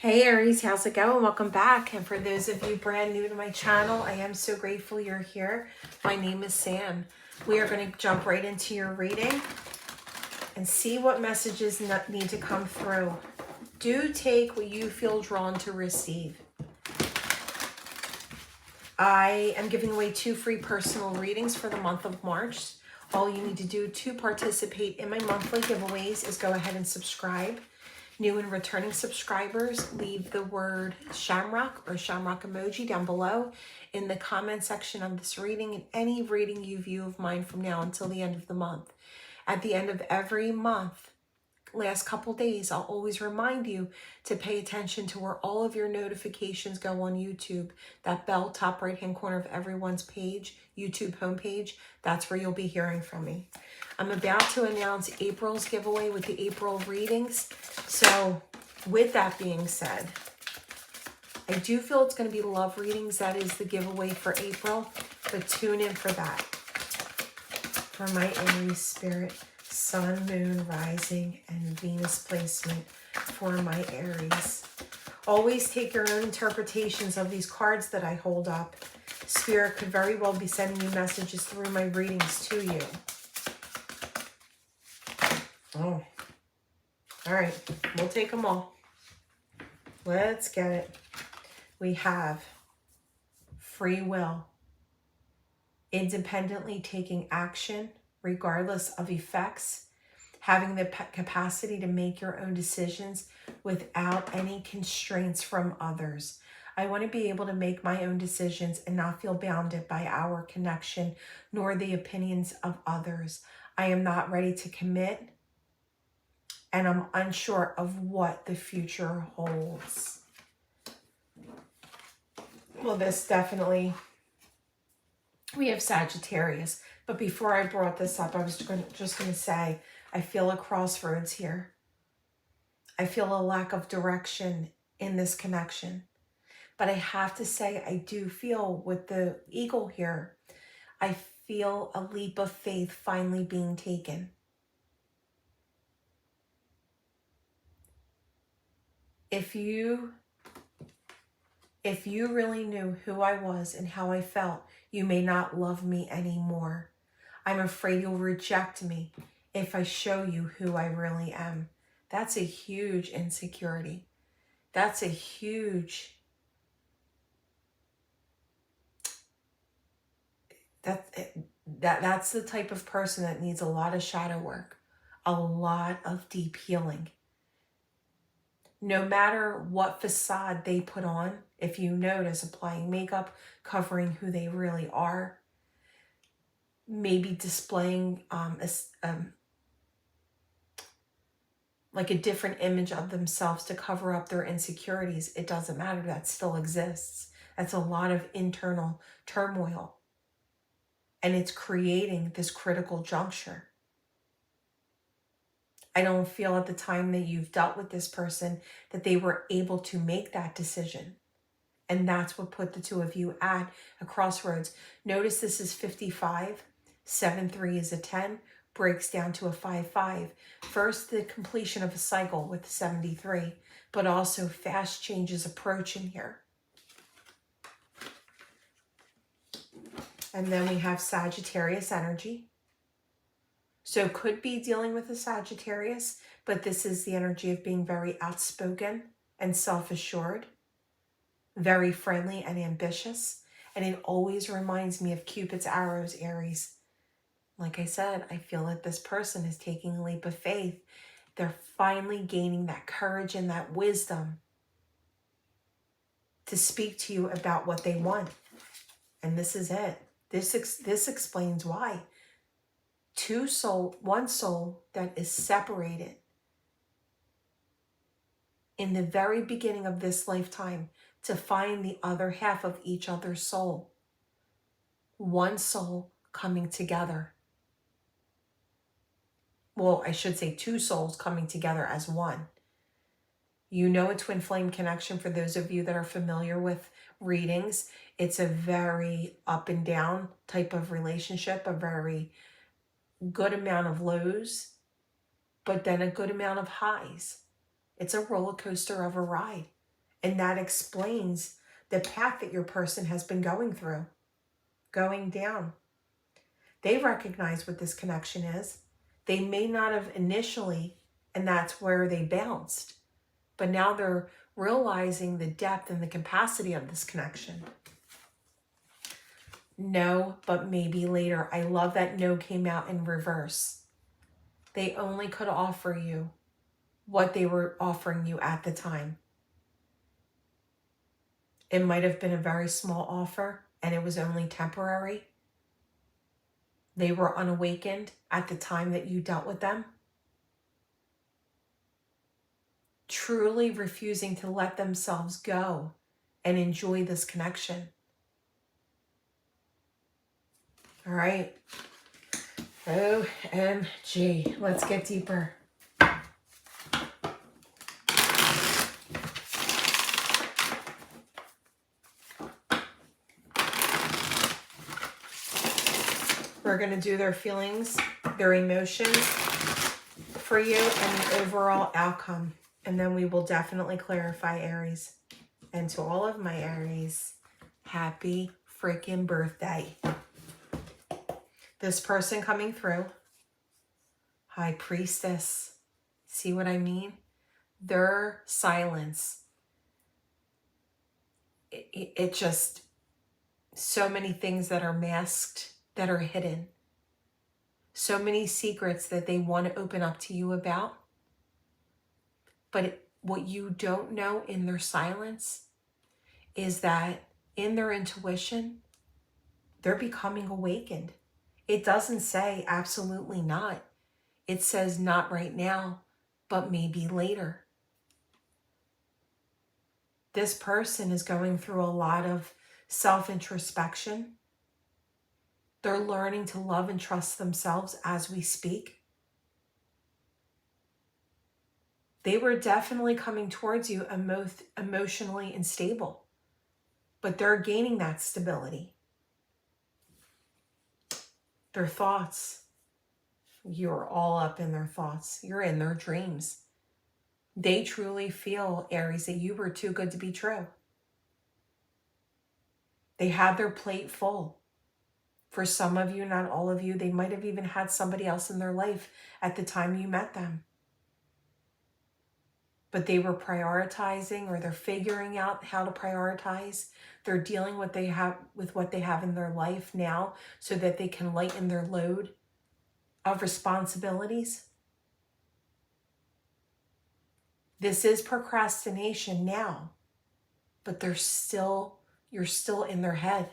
Hey Aries, how's it going? Welcome back. And for those of you brand new to my channel, I am so grateful you're here. My name is Sam. We are going to jump right into your reading and see what messages need to come through. Do take what you feel drawn to receive. I am giving away 2 free personal readings for the month of March. All you need to do to participate in my monthly giveaways is go ahead and subscribe. New and returning subscribers, leave the word shamrock or shamrock emoji down below in the comment section of this reading and any reading you view of mine from now until the end of the month. At the end of every month, last couple days, I'll always remind you to pay attention to where all of your notifications go on YouTube. That bell top right hand corner of everyone's page, YouTube homepage, that's where you'll be hearing from me. I'm about to announce April's giveaway with the April readings. So with that being said, I do feel it's going to be love readings. That is the giveaway for April, but tune in for that. For my Aries spirit, Sun, Moon, Rising, and Venus placement for my Aries. Always take your own interpretations of these cards that I hold up. Spirit could very well be sending you messages through my readings to you. Oh, all right, we'll take them all. Let's get it. We have free will, independently taking action regardless of effects, having the capacity to make your own decisions without any constraints from others. I want to be able to make my own decisions and not feel bounded by our connection nor the opinions of others. I am not ready to commit, and I'm unsure of what the future holds. Well, this definitely, we have Sagittarius. But before I brought this up, I was just going to say, I feel a crossroads here. I feel a lack of direction in this connection. But I have to say, I do feel with the eagle here, I feel a leap of faith finally being taken. If you really knew who I was and how I felt, you may not love me anymore. I'm afraid you'll reject me if I show you who I really am. That's a huge insecurity. That's a huge, that's the type of person that needs a lot of shadow work, a lot of deep healing. No matter what facade they put on, if you notice, applying makeup, covering who they really are, maybe displaying like a different image of themselves to cover up their insecurities, it doesn't matter. That still exists. That's a lot of internal turmoil. And it's creating this critical juncture. I don't feel at the time that you've dealt with this person that they were able to make that decision. And that's what put the two of you at a crossroads. Notice this is 55. 7-3 is a 10. Breaks down to a 5-5. First, the completion of a cycle with 73, but also fast changes approaching here. And then we have Sagittarius energy. So could be dealing with a Sagittarius, but this is the energy of being very outspoken and self-assured, very friendly and ambitious. And it always reminds me of Cupid's arrows, Aries. Like I said, I feel that this person is taking a leap of faith. They're finally gaining that courage and that wisdom to speak to you about what they want. And this is it. This explains why. One soul that is separated in the very beginning of this lifetime to find the other half of each other's soul. One soul coming together. Well, I should say 2 souls coming together as one. You know, a twin flame connection, for those of you that are familiar with readings, it's a very up and down type of relationship, a very good amount of lows, but then a good amount of highs. It's a roller coaster of a ride. And that explains the path that your person has been going through, going down. They recognize what this connection is. They may not have initially, and that's where they bounced. But now they're realizing the depth and the capacity of this connection. No, but maybe later. I love that no came out in reverse. They only could offer you what they were offering you at the time. It might have been a very small offer and it was only temporary. They were unawakened at the time that you dealt with them, truly refusing to let themselves go and enjoy this connection. All right. OMG. Let's get deeper. We're going to do their feelings, their emotions for you, and the overall outcome. And then we will definitely clarify Aries. And to all of my Aries, happy freaking birthday. This person coming through, High Priestess. See what I mean? Their silence. It just, so many things that are masked, that are hidden. So many secrets that they want to open up to you about. But what you don't know in their silence is that in their intuition, they're becoming awakened. It doesn't say absolutely not. It says not right now, but maybe later. This person is going through a lot of self-introspection. They're learning to love and trust themselves as we speak. They were definitely coming towards you emotionally unstable, but they're gaining that stability. Their thoughts, you're all up in their thoughts. You're in their dreams. They truly feel, Aries, that you were too good to be true. They had their plate full. For some of you, not all of you, they might have even had somebody else in their life at the time you met them. But they were prioritizing, or they're figuring out how to prioritize. They're dealing with what they have in their life now so that they can lighten their load of responsibilities. This is procrastination now, but you're still in their head.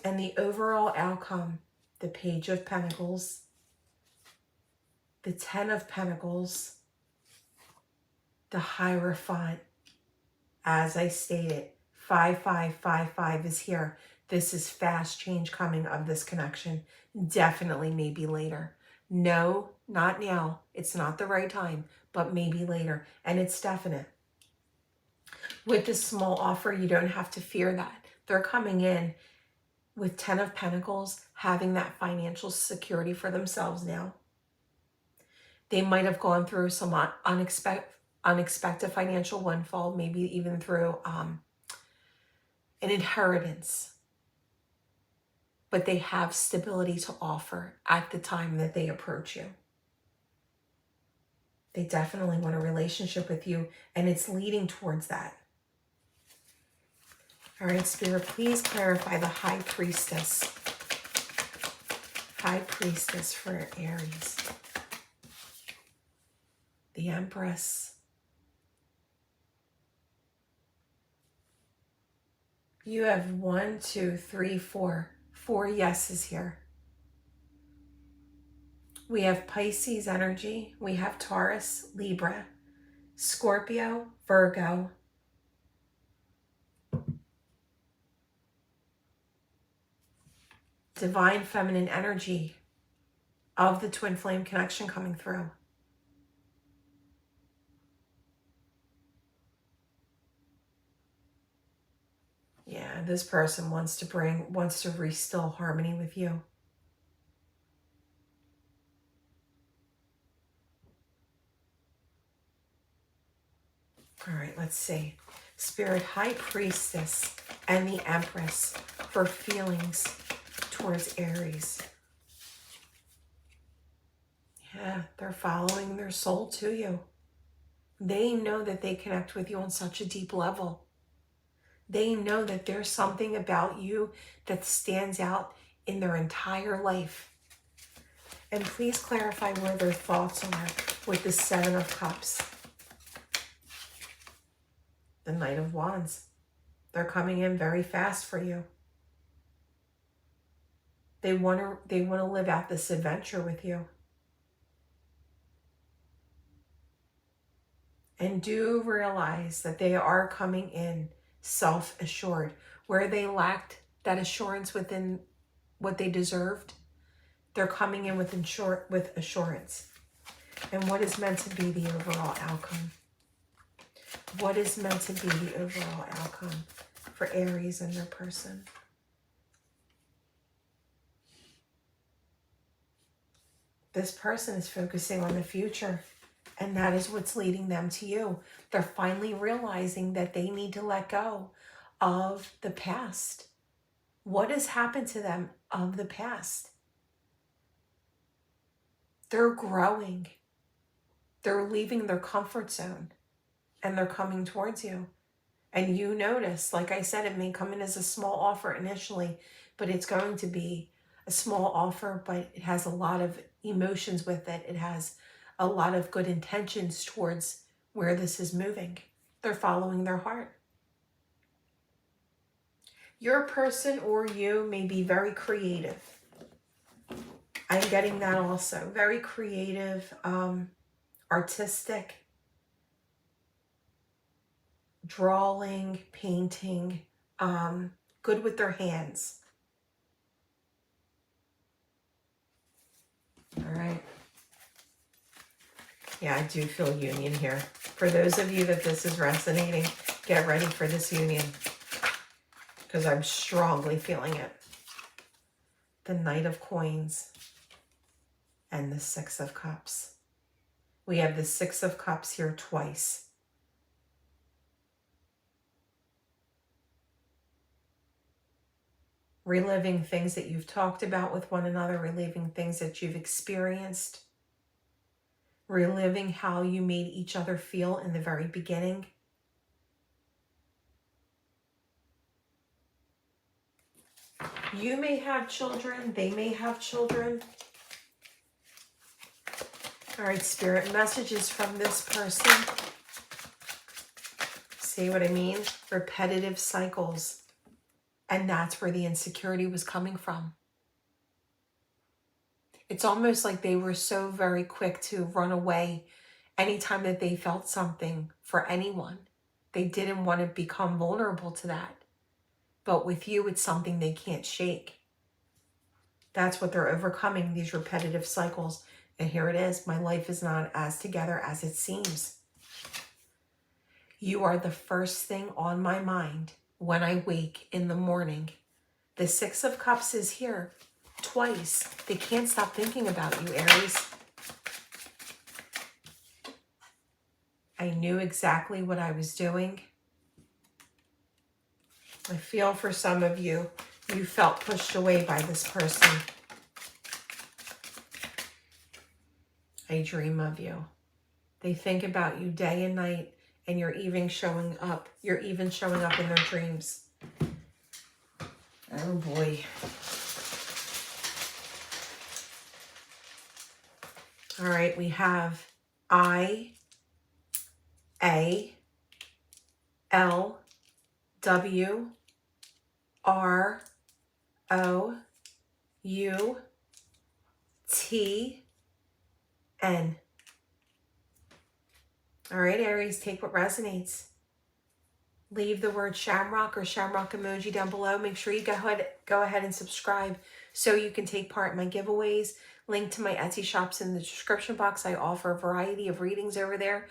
And the overall outcome, the Page of Pentacles, the Ten of Pentacles, the Hierophant, as I stated, 5555 is here. This is fast change coming of this connection. Definitely maybe later. No, not now. It's not the right time, but maybe later. And it's definite. With this small offer, you don't have to fear that. They're coming in with 10 of Pentacles, having that financial security for themselves now. They might have gone through some unexpected financial windfall, maybe even through an inheritance. But they have stability to offer at the time that they approach you. They definitely want a relationship with you, and it's leading towards that. All right, Spirit, please clarify the High Priestess. High Priestess for Aries. The Empress. You have 1, 2, 3, 4. 4 yeses here. We have Pisces energy. We have Taurus, Libra, Scorpio, Virgo. Divine feminine energy of the twin flame connection coming through. Yeah, this person wants to restore harmony with you. All right, let's see. Spirit, High Priestess and the Empress for feelings towards Aries. Yeah, they're following their soul to you. They know that they connect with you on such a deep level. They know that there's something about you that stands out in their entire life. And please clarify where their thoughts are with the Seven of Cups. The Knight of Wands. They're coming in very fast for you. They want to live out this adventure with you. And do realize that they are coming in self-assured. Where they lacked that assurance within what they deserved, they're coming in with assurance. And what is meant to be the overall outcome? What is meant to be the overall outcome for Aries and their person? This person is focusing on the future, and that is what's leading them to you. They're finally realizing that they need to let go of the past. What has happened to them of the past? They're growing. They're leaving their comfort zone, and they're coming towards you. And you notice, like I said, it may come in as a small offer initially, but it's going to be a small offer, but it has a lot of emotions with it. It has a lot of good intentions towards where this is moving. They're following their heart. Your person or you may be very creative. I'm getting that also. Very creative, artistic, drawing, painting, good with their hands. All right. Yeah, I do feel union here. For those of you that this is resonating, get ready for this union, because I'm strongly feeling it. The Knight of Coins and the Six of Cups. We have the Six of Cups here twice. Reliving things that you've talked about with one another, reliving things that you've experienced, reliving how you made each other feel in the very beginning. You may have children, they may have children. All right, Spirit, messages from this person. See what I mean? Repetitive cycles. And that's where the insecurity was coming from. It's almost like they were so very quick to run away anytime that they felt something for anyone. They didn't want to become vulnerable to that. But with you, it's something they can't shake. That's what they're overcoming, these repetitive cycles. And here it is. My life is not as together as it seems. You are the first thing on my mind when I wake in the morning. The Six of Cups is here twice. They can't stop thinking about you, Aries. I knew exactly what I was doing. I feel for some of you, you felt pushed away by this person. I dream of you. They think about you day and night, and you're even showing up. You're even showing up in their dreams. Oh boy. All right, we have I, A, L, W, R, O, U, T, N. All right, Aries, take what resonates. Leave the word shamrock or shamrock emoji down below. Make sure you go ahead and subscribe so you can take part in my giveaways. Link to my Etsy shops in the description box. I offer a variety of readings over there.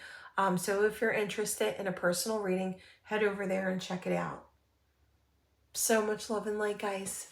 So if you're interested in a personal reading, head over there and check it out. So much love and light, guys.